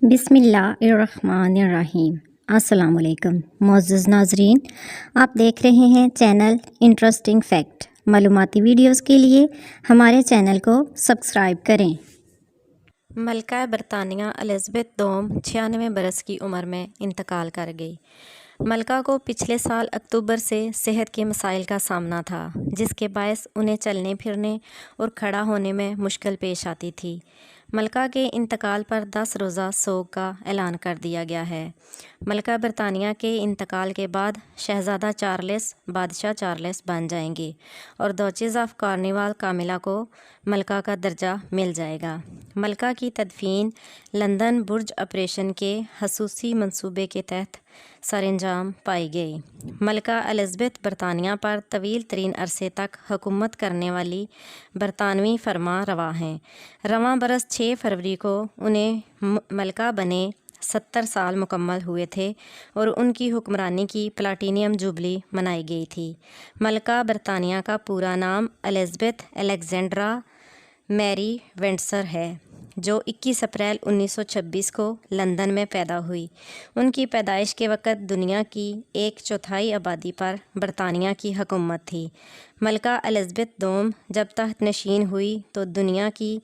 बिस्मिल्लाहिर्रहमानिर्रहीम। अस्सलाम वालेकुम मुअज़्ज़ज़ नाज़रीन, आप देख रहे हैं चैनल इंटरेस्टिंग फैक्ट। मालूमाती वीडियोस के लिए हमारे चैनल को सब्सक्राइब करें। मलका बरतानिया एलिज़ाबेथ दोम 96 बरस की उम्र में इंतकाल कर गई। मलका को पिछले साल अक्टूबर से सेहत के मसाइल का सामना था, जिसके बायस उन्हें चलने फिरने और खड़ा होने में मुश्किल पेश आती थी। मलका के इंतकाल पर 10 रोज़ा सोग का ऐलान कर दिया गया है। मलका बरतानिया के इंतकाल के बाद शहज़ादा चार्ल्स बादशाह चार्ल्स बन जाएंगे और डचेस ऑफ कॉर्नवाल कामिला को मलका का दर्जा मिल जाएगा। मलका की तदफीन लंदन बुर्ज ऑपरेशन के खसूसी मंसूबे के तहत सरंजाम पाई गई। मलका एलिज़ाबेथ बरतानिया पर तवील तरीन अरसे तक हुकूमत करने वाली बरतानवी फरमा रवा हैं। रवां बरस 6 फरवरी को उन्हें मलका बने 70 साल मुकम्मल हुए थे और उनकी हुक्मरानी की प्लाटीनियम जुबली मनाई गई थी। मलका बरतानिया का पूरा नाम एलिज़ाबेथ अलेक्जेंड्रा मैरी विंडसर है, जो 21 अप्रैल 1926 को लंदन में पैदा हुई। उनकी पैदाइश के वक़्त दुनिया की 1/4 आबादी पर बरतानिया की हुकूमत थी। मलका एलिज़ाबेथ दोम जब तख्त नशीन हुई तो दुनिया की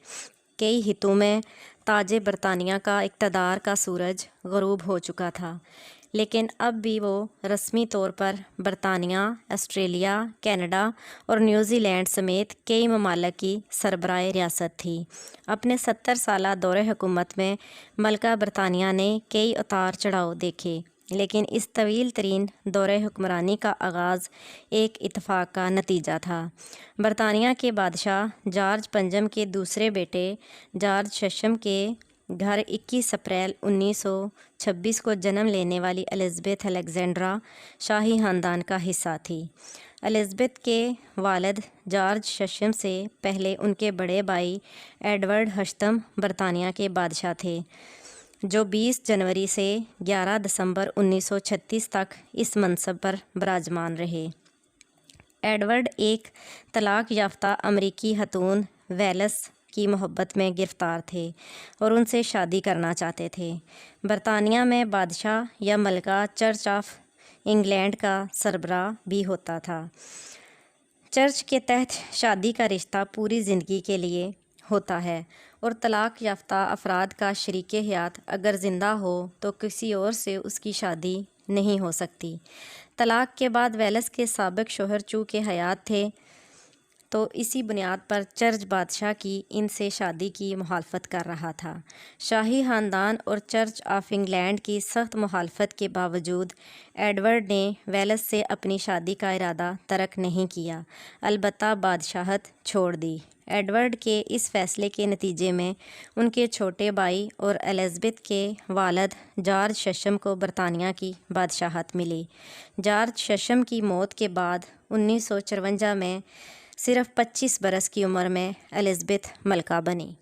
कई हितों में ताजे बरतानिया का इक़्तिदार का सूरज ग़रूब हो चुका था, लेकिन अब भी वो रस्मी तौर पर बरतानिया, ऑस्ट्रेलिया, कनाडा और न्यूज़ीलैंड समेत कई ममालिक की सरबराह रियासत थी। अपने 70 साला दौरे हुकूमत में मलका बरतानिया ने कई उतार चढ़ाव देखे, लेकिन इस तवील तरीन दौरे हुक्मरानी का आगाज़ एक इत्तेफाक का नतीजा था। बरतानिया के बादशाह जॉर्ज पंजम के दूसरे बेटे जॉर्ज छठम के घर 21 अप्रैल 1926 को जन्म लेने वाली एलिज़ाबेथ अलेक्जेंड्रा शाही ख़ानदान का हिस्सा थी। एलिज़ाबेथ के वालिद जॉर्ज छठम से पहले उनके बड़े भाई एडवर्ड अष्टम बरतानिया के बादशाह थे, जो 20 जनवरी से 11 दिसंबर 1936 तक इस मनसब पर विराजमान रहे। एडवर्ड एक तलाक याफ्ता अमरीकी खतून वेल्स की मोहब्बत में गिरफ़्तार थे और उनसे शादी करना चाहते थे। बरतानिया में बादशाह या मलका चर्च ऑफ इंग्लैंड का सरबराह भी होता था। चर्च के तहत शादी का रिश्ता पूरी ज़िंदगी के लिए होता है और तलाक याफ्ता अफराद का शरीके हयात अगर ज़िंदा हो तो किसी और से उसकी शादी नहीं हो सकती। तलाक के बाद वेल्स के साबिक शोहर चूँकि हयात थे, तो इसी बुनियाद पर चर्च बादशाह की इनसे शादी की मुखालफत कर रहा था। शाही ख़ानदान और चर्च ऑफ इंग्लैंड की सख्त मुखालफत के बावजूद एडवर्ड ने वेल्स से अपनी शादी का इरादा तर्क नहीं किया, अलबत्ता बादशाहत छोड़ दी। एडवर्ड के इस फैसले के नतीजे में उनके छोटे भाई और एलिज़ाबेथ के वालिद जॉर्ज छठम को बरतानिया की बादशाहत मिली। जॉर्ज छठम की मौत के बाद 1954 में सिर्फ 25 बरस की उम्र में एलिज़ाबेथ मलका बनी।